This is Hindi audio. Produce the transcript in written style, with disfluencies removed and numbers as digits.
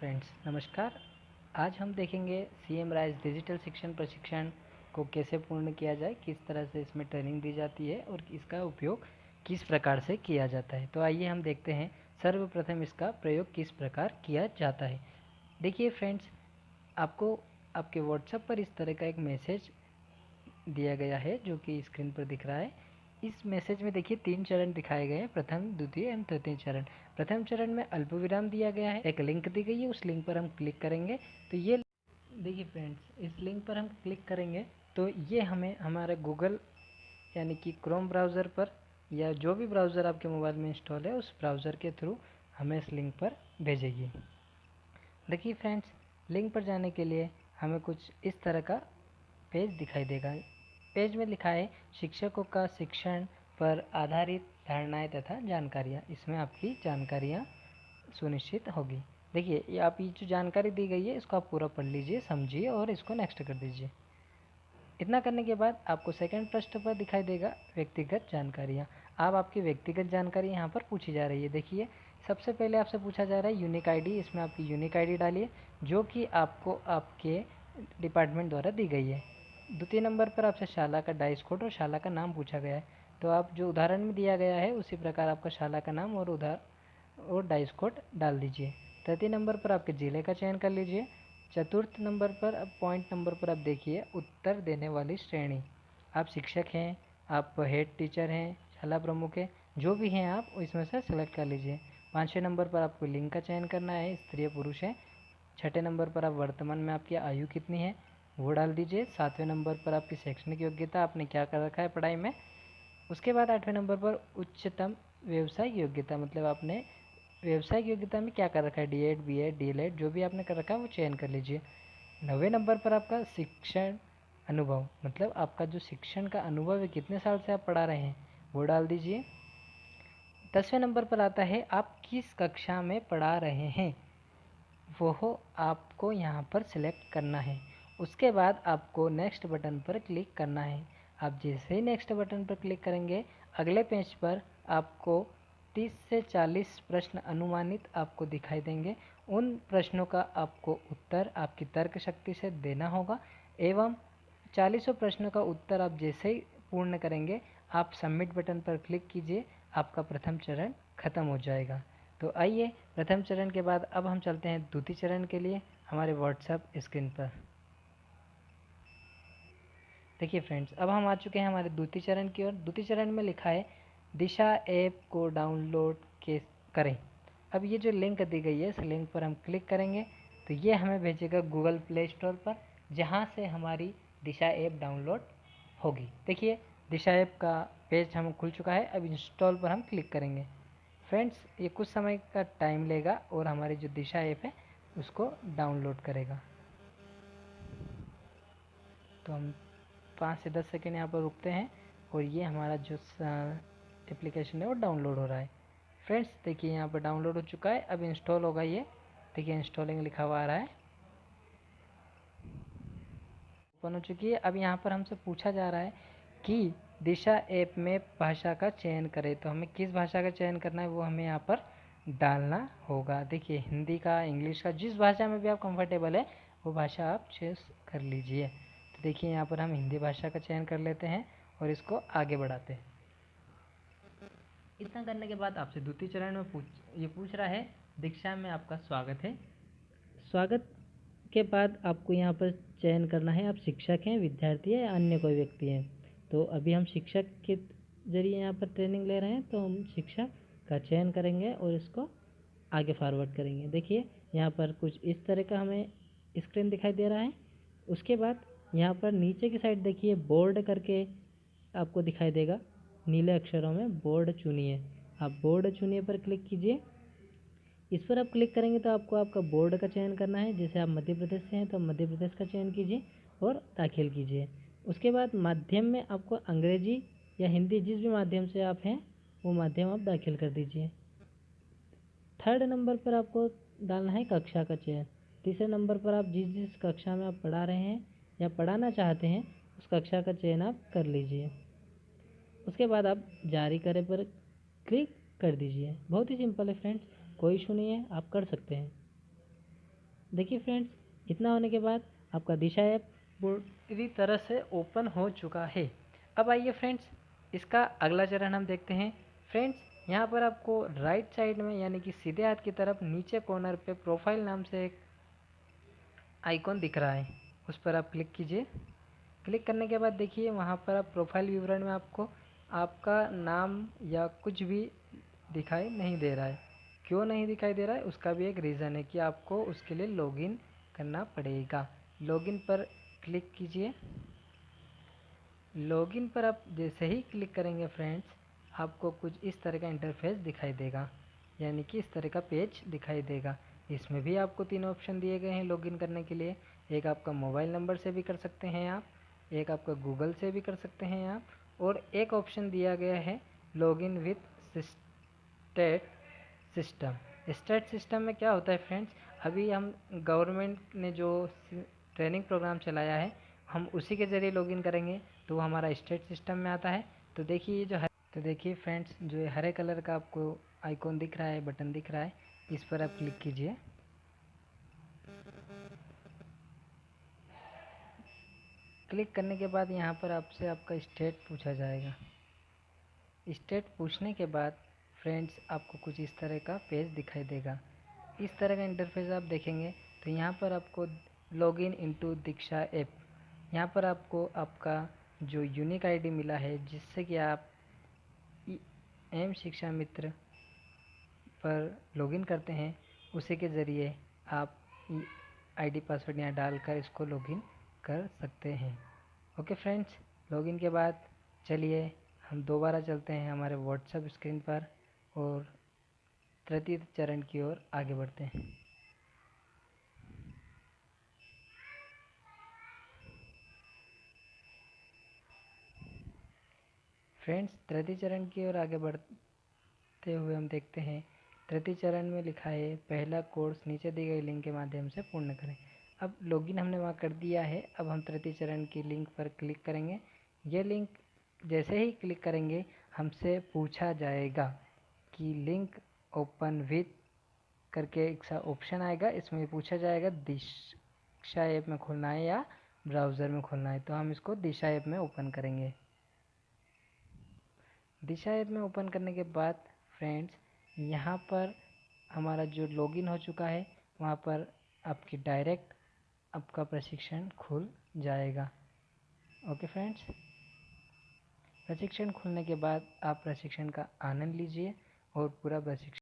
फ्रेंड्स, नमस्कार। आज हम देखेंगे सीएम राइज डिजिटल शिक्षण प्रशिक्षण को कैसे पूर्ण किया जाए, किस तरह से इसमें ट्रेनिंग दी जाती है और इसका उपयोग किस प्रकार से किया जाता है। तो आइए हम देखते हैं सर्वप्रथम इसका प्रयोग किस प्रकार किया जाता है। देखिए फ्रेंड्स, आपको आपके व्हाट्सएप पर इस तरह का एक मैसेज दिया गया है जो कि स्क्रीन पर दिख रहा है। इस मैसेज में देखिए 3 चरण दिखाए गए हैं, प्रथम, द्वितीय एवं तृतीय चरण। प्रथम चरण में अल्पविराम दिया गया है, एक लिंक दी गई है, उस लिंक पर हम क्लिक करेंगे तो ये देखिए फ्रेंड्स, इस लिंक पर हम क्लिक करेंगे तो ये हमें हमारे गूगल यानी कि क्रोम ब्राउज़र पर या जो भी ब्राउज़र आपके मोबाइल में इंस्टॉल है उस ब्राउज़र के थ्रू हमें इस लिंक पर भेजेगी। देखिए फ्रेंड्स, लिंक पर जाने के लिए हमें कुछ इस तरह का पेज दिखाई देगा। पेज में लिखा है शिक्षकों का शिक्षण पर आधारित धारणाएं तथा जानकारियाँ। इसमें आपकी जानकारियाँ सुनिश्चित होगी। देखिए, ये आप ये जो जानकारी दी गई है इसको आप पूरा पढ़ लीजिए, समझिए और इसको नेक्स्ट कर दीजिए। इतना करने के बाद आपको सेकंड पृष्ठ पर दिखाई देगा व्यक्तिगत जानकारियाँ। अब आपकी व्यक्तिगत जानकारी यहाँ पर पूछी जा रही है। देखिए, सबसे पहले आपसे पूछा जा रहा है यूनिक आईडी। इसमें आपकी यूनिक आईडी डालिए जो कि आपको आपके डिपार्टमेंट द्वारा दी गई है। द्वितीय नंबर पर आपसे शाला का डाइस कोड और शाला का नाम पूछा गया है, तो आप जो उदाहरण में दिया गया है उसी प्रकार आपका शाला का नाम और डाइस कोड डाल दीजिए। तृतीय नंबर पर आपके ज़िले का चयन कर लीजिए। चतुर्थ नंबर पर अब पॉइंट नंबर पर आप देखिए उत्तर देने वाली श्रेणी। आप शिक्षक हैं, आप हेड टीचर हैं, शाला प्रमुख हैं, जो भी हैं आप इसमें से सेलेक्ट कर लीजिए। पाँचवें नंबर पर आपको लिंग का चयन करना है, स्त्री पुरुष है। छठे नंबर पर आप वर्तमान में आपकी आयु कितनी है वो डाल दीजिए। सातवें नंबर पर आपकी शैक्षणिक योग्यता, आपने क्या कर रखा है पढ़ाई में। उसके बाद आठवें नंबर पर उच्चतम व्यवसायिक योग्यता, मतलब आपने व्यवसायिक योग्यता में क्या कर रखा है, डी.एड, बी.एड, डी.एल.एड जो भी आपने कर रखा है वो चयन कर लीजिए। नौवें नंबर पर आपका शिक्षण अनुभव, मतलब आपका जो शिक्षण का अनुभव है, कितने साल से आप पढ़ा रहे हैं वो डाल दीजिए। 10वें नंबर पर आता है आप किस कक्षा में पढ़ा रहे हैं, वो आपको यहाँ पर सिलेक्ट करना है। उसके बाद आपको नेक्स्ट बटन पर क्लिक करना है। आप जैसे ही नेक्स्ट बटन पर क्लिक करेंगे अगले पेज पर आपको 30 से 40 प्रश्न अनुमानित आपको दिखाई देंगे। उन प्रश्नों का आपको उत्तर आपकी तर्क शक्ति से देना होगा एवं 40 प्रश्नों का उत्तर आप जैसे ही पूर्ण करेंगे आप सबमिट बटन पर क्लिक कीजिए, आपका प्रथम चरण खत्म हो जाएगा। तो आइए प्रथम चरण के बाद अब हम चलते हैं द्वितीय चरण के लिए हमारे व्हाट्सएप स्क्रीन पर। देखिए फ्रेंड्स, अब हम आ चुके हैं हमारे द्वितीय चरण की ओर। द्वितीय चरण में लिखा है दिशा ऐप को डाउनलोड के करें। अब ये जो लिंक दी गई है इस लिंक पर हम क्लिक करेंगे तो ये हमें भेजेगा गूगल प्ले स्टोर पर, जहाँ से हमारी दिशा ऐप डाउनलोड होगी। देखिए, दिशा ऐप का पेज हम खुल चुका है। अब इंस्टॉल पर हम क्लिक करेंगे। फ्रेंड्स, ये कुछ समय का टाइम लेगा और हमारी जो दिशा ऐप है उसको डाउनलोड करेगा। तो हम 5 से 10 सेकेंड यहाँ पर रुकते हैं और ये हमारा जो एप्लीकेशन है वो डाउनलोड हो रहा है। फ्रेंड्स देखिए, यहाँ पर डाउनलोड हो चुका है। अब इंस्टॉल होगा ये। देखिए, इंस्टॉलिंग लिखा हुआ आ रहा है, ओपन हो चुकी है। अब यहाँ पर हमसे पूछा जा रहा है कि दिशा ऐप में भाषा का चयन करें, तो हमें किस भाषा का चयन करना है वो हमें यहाँ पर डालना होगा। देखिए, हिंदी का, इंग्लिश का, जिस भाषा में भी आप कंफर्टेबल है वो भाषा आप चूज़ कर लीजिए। तो देखिए, यहाँ पर हम हिंदी भाषा का चयन कर लेते हैं और इसको आगे बढ़ाते हैं। इतना करने के बाद आपसे द्वितीय चरण में पूछ रहा है दीक्षा में आपका स्वागत है। स्वागत के बाद आपको यहाँ पर चयन करना है आप शिक्षक हैं, विद्यार्थी है या अन्य कोई व्यक्ति है। तो अभी हम शिक्षक के ज़रिए यहाँ पर ट्रेनिंग ले रहे हैं तो हम शिक्षक का चयन करेंगे और इसको आगे फॉरवर्ड करेंगे। देखिए, यहाँ पर कुछ इस तरह का हमें स्क्रीन दिखाई दे रहा है। उसके बाद यहाँ पर नीचे की साइड देखिए बोर्ड करके आपको दिखाई देगा, नीले अक्षरों में बोर्ड चुनिए। आप बोर्ड चुनिए पर क्लिक कीजिए। इस पर आप क्लिक करेंगे तो आपको आपका बोर्ड का चयन करना है। जैसे आप मध्य प्रदेश से हैं तो मध्य प्रदेश का चयन कीजिए और दाखिल कीजिए। उसके बाद माध्यम में आपको अंग्रेजी या हिंदी, जिस भी माध्यम से आप हैं वो माध्यम आप दाखिल कर दीजिए। थर्ड नंबर पर आपको डालना है कक्षा का चयन। तीसरे नंबर पर आप जिस जिस कक्षा में आप पढ़ा रहे हैं या पढ़ाना चाहते हैं उस कक्षा का चयन आप कर लीजिए। उसके बाद आप जारी करें पर क्लिक कर दीजिए। बहुत ही सिंपल है फ्रेंड्स, कोई इशू नहीं है, आप कर सकते हैं। देखिए फ्रेंड्स, इतना होने के बाद आपका दिशा ऐप पूरी तरह से ओपन हो चुका है। अब आइए फ्रेंड्स, इसका अगला चरण हम देखते हैं। फ्रेंड्स, यहाँ पर आपको राइट साइड में यानी कि सीधे हाथ की तरफ नीचे कॉर्नर पे प्रोफाइल नाम से एक आइकॉन दिख रहा है, उस पर आप क्लिक कीजिए। क्लिक करने के बाद देखिए वहाँ पर आप प्रोफाइल विवरण में आपको आपका नाम या कुछ भी दिखाई नहीं दे रहा है। क्यों नहीं दिखाई दे रहा है, उसका भी एक रीज़न है कि आपको उसके लिए लॉगिन करना पड़ेगा। लॉगिन पर क्लिक कीजिए। लॉगिन पर आप जैसे ही क्लिक करेंगे फ्रेंड्स, आपको कुछ इस तरह का इंटरफेस दिखाई देगा, यानी कि इस तरह का पेज दिखाई देगा। इसमें भी आपको 3 ऑप्शन दिए गए हैं लॉगिन करने के लिए। एक आपका मोबाइल नंबर से भी कर सकते हैं आप, एक आपका गूगल से भी कर सकते हैं आप, और एक ऑप्शन दिया गया है login with state system. State system में क्या होता है फ्रेंड्स, अभी हम गवर्नमेंट ने जो ट्रेनिंग प्रोग्राम चलाया है, हम उसी के ज़रिए लॉगिन करेंगे तो वो हमारा स्टेट सिस्टम में आता है। तो देखिए ये जो है, तो देखिए फ्रेंड्स, जो ये हरे कलर का आपको आइकॉन दिख रहा है, बटन दिख रहा है, इस पर आप क्लिक कीजिए। क्लिक करने के बाद यहाँ पर आपसे आपका स्टेट पूछा जाएगा। स्टेट पूछने के बाद फ्रेंड्स, आपको कुछ इस तरह का पेज दिखाई देगा। इस तरह का इंटरफेस आप देखेंगे तो यहाँ पर आपको लॉगिन इनटू दीक्षा ऐप, यहाँ पर आपको आपका जो यूनिक आईडी मिला है जिससे कि आप एम शिक्षा मित्र पर लॉगिन करते हैं, उसी के ज़रिए आप आईडी पासवर्ड यहाँ डालकर इसको लॉगिन कर सकते हैं। ओके फ्रेंड्स, लॉगिन के बाद चलिए हम दोबारा चलते हैं हमारे व्हाट्सएप स्क्रीन पर और तृतीय चरण की ओर आगे बढ़ते हैं। फ्रेंड्स, तृतीय चरण की ओर आगे बढ़ते हुए हम देखते हैं तृतीय चरण में लिखा है पहला कोर्स नीचे दी गई लिंक के माध्यम से पूर्ण करें। अब लॉगिन हमने वहाँ कर दिया है। अब हम तृतीय चरण की लिंक पर क्लिक करेंगे। ये लिंक जैसे ही क्लिक करेंगे हमसे पूछा जाएगा कि लिंक ओपन विथ करके एक सा ऑप्शन आएगा, इसमें पूछा जाएगा दिशा ऐप में खोलना है या ब्राउज़र में खोलना है। तो हम इसको दिशा ऐप में ओपन करेंगे। दिशा ऐप में ओपन करने के बाद फ्रेंड्स, यहाँ पर हमारा जो लॉगिन हो चुका है वहाँ पर आपकी डायरेक्ट आपका प्रशिक्षण खुल जाएगा। ओके फ्रेंड्स, प्रशिक्षण खुलने के बाद आप प्रशिक्षण का आनंद लीजिए और पूरा प्रशिक्षण